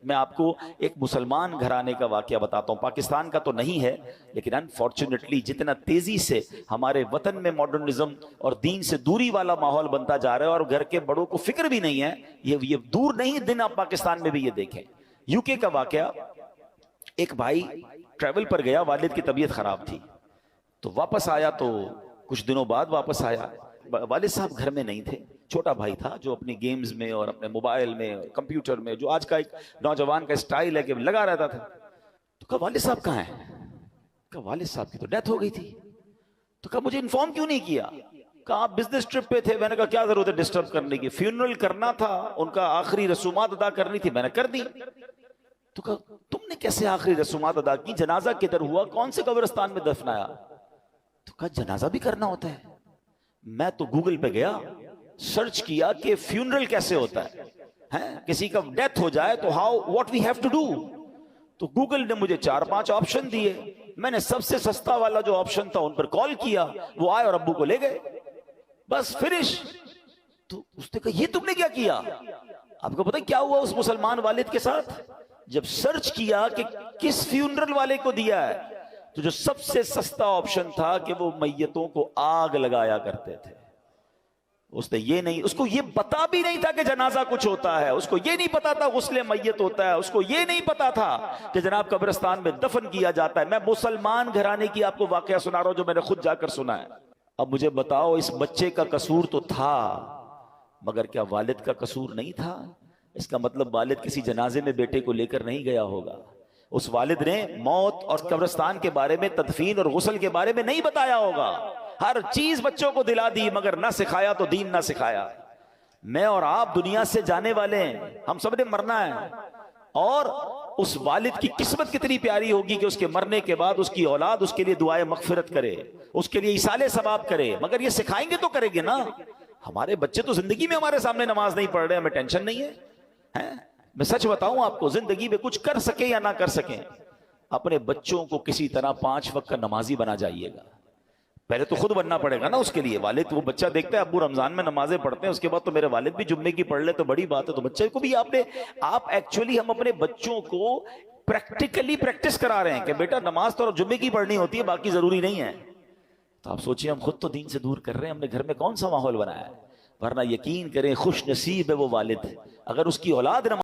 मैं आपको एक मुसलमान घराने का वाकया बताता हूँ, पाकिस्तान का तो नहीं है, लेकिन अनफॉर्चुनेटली जितना तेजी से हमारे वतन में मॉडर्निज्म और दीन से दूरी वाला माहौल बनता जा रहा है और घर के बड़ों को फिक्र भी नहीं है, ये दूर नहीं दिन आप पाकिस्तान में भी ये देखें। यूके का वाकया, एक भाई ट्रैवल पर गया, वालिद की तबीयत खराब थी, तो वापस आया, तो कुछ दिनों बाद वापस आया, वालिद साहब घर में नहीं थे, छोटा भाई था जो अपनी गेम्स में और अपने मोबाइल में और कंप्यूटर में, जो आज का एक नौजवान का स्टाइल है कि लगा रहता था। तो कहा वालिद साहब कहाँ हैं? कहा वालिद साहब की तो डेथ हो गई थी। तो कहा मुझे इन्फॉर्म क्यों नहीं किया? कहा आप बिजनेस ट्रिप पे थे। मैंने कहा क्या जरूरत है डिस्टर्ब करने की, फ्यूनरल करना था, उनका आखिरी रसूमात अदा करनी थी, मैंने कर दी। तो कहा तुमने कैसे आखिरी रसूमात अदा की? जनाजा किधर हुआ, कौन से कब्रिस्तान में दफनाया? तो कहा जनाजा भी करना होता है। मैं तो गूगल पे गया, सर्च किया कि फ्यूनरल कैसे होता है, किसी का डेथ हो जाए तो how what we have to do. तो गूगल ने मुझे 4-5 ऑप्शन दिए, मैंने सबसे सस्ता वाला जो ऑप्शन था उन पर कॉल किया, वो आए और अब्बू को ले गए, बस फिनिश। तो उसने कहा ये तुमने क्या किया? आपको पता है क्या हुआ उस मुसलमान वालिद के साथ? जब सर्च किया कि किस फ्यूनरल वाले को दिया है, तो जो सबसे सस्ता ऑप्शन था कि वो मैयतों को आग लगाया करते थे। उसने ये नहीं, उसको ये पता भी नहीं था कि जनाजा कुछ होता है, उसको ये नहीं पता था गुस्ले मैयत होता है, उसको ये नहीं पता था कि जनाब कब्रिस्तान में दफन किया जाता है। मैं मुसलमान घराने की आपको वाकया सुना रहा हूं जो मैंने खुद जाकर सुना है। अब मुझे बताओ, इस बच्चे का कसूर तो था, मगर क्या वालिद का कसूर नहीं था? इसका मतलब वालिद किसी जनाजे में बेटे को लेकर नहीं गया होगा। उस वालिद ने मौत और कब्रिस्तान के बारे में, तदफीन और गुस्ल के बारे में नहीं बताया होगा। हर चीज बच्चों को दिला दी, मगर ना सिखाया तो दीन ना सिखाया। मैं और आप दुनिया से जाने वाले हैं, हम सब ने मरना है, और उस वालिद की किस्मत कितनी प्यारी होगी कि उसके मरने के बाद उसकी औलाद उसके लिए दुआए मगफिरत करे, उसके लिए इसाले सवाब करे। मगर ये सिखाएंगे तो करेंगे ना। हमारे बच्चे तो जिंदगी में हमारे सामने नमाज नहीं पढ़ रहे, हमें टेंशन नहीं है, मैं सच बताऊं आपको, जिंदगी में कुछ कर सके या ना कर सके, अपने बच्चों को किसी तरह 5 वक्त का नमाजी बना जाइएगा। पहले तो खुद बनना पड़ेगा ना उसके लिए। वालिद, वो बच्चा देखता है अब्बू रमजान में नमाजें पढ़ते हैं, उसके बाद तो मेरे वालिद भी जुम्मे की पढ़ ले तो बड़ी बात है। तो बच्चे को भी आप एक्चुअली हम अपने बच्चों को प्रैक्टिकली प्रैक्टिस करा रहे हैं कि बेटा नमाज तो जुम्मे की पढ़नी होती है, बाकी जरूरी नहीं है। तो आप सोचिए, हम खुद तो दीन से दूर कर रहे हैं, हमने घर में कौन सा माहौल बनाया है। वरना यकीन करें खुश नसीब है वो वालिद, अगर उसकी औलाद